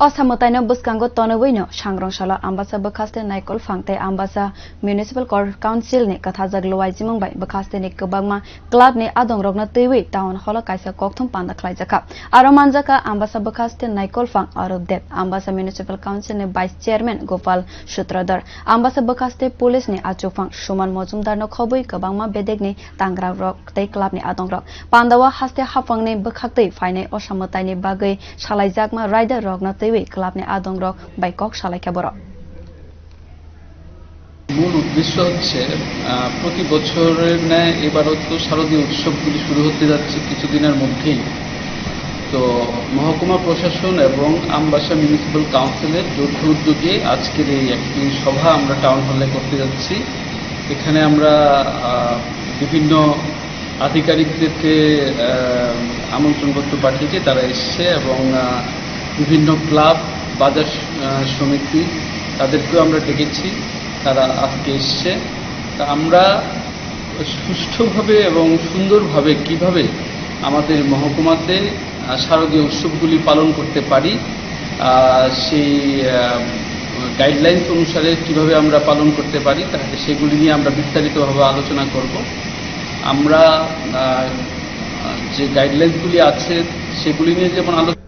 Osamotayno buskango tonowino sangrongshalo ambasa bakaste naikol fangte ambasa municipal council ni kathajak lowai jimongbai bakaste ni kobangma club ni adongrokna teiwi town hall kaisa kokthum panda khlaijaka aro manjaka ambasa bakaste naikol fang arobdev ambasa municipal council ni vice chairman Gopal Sutradhar ambasa bakaste police ni achufang Suman Mojumdar no khobui kobangma bedek ni tangra rok tei club ni adongrok pandawa haste hafang ni bakaktei fainai osamotay ni bagai salaijakma rider rokna club নে আদংরক বাইকক সালাইকা বড় মূল উদ্দেশ্য হচ্ছে প্রতি বছরের ন্যায় এবারও তো শারদীয় উৎসবগুলি শুরু হতে যাচ্ছে কিছুদিনের মধ্যেই। তো মহকুমা প্রশাসন এবং আমবাসা মিউনিসিপ্যাল কাউন্সিলের যৌথ উদ্যোগে আজকের এই একটি সভা আমরা টাউন হলে করতে যাচ্ছি। এখানে আমরা বিভিন্ন আধিকারিকদেরকে আমন্ত্রণপত্র পাঠিয়েছি, তারা এসছে এবং বিভিন্ন ক্লাব বাজার সমিতি তাদেরকেও আমরা ডেকেছি, তারা আজকে এসছে। তা আমরা সুষ্ঠুভাবে এবং সুন্দরভাবে কিভাবে আমাদের মহকুমাতে শারদীয় উৎসবগুলি পালন করতে পারি সেই গাইডলাইন্স অনুসারে কিভাবে আমরা পালন করতে পারি সেগুলি নিয়ে আমরা বিস্তারিতভাবে আলোচনা করব। আমরা যে গাইডলাইন্সগুলি আছে সেগুলি নিয়ে যেমন আলোচনা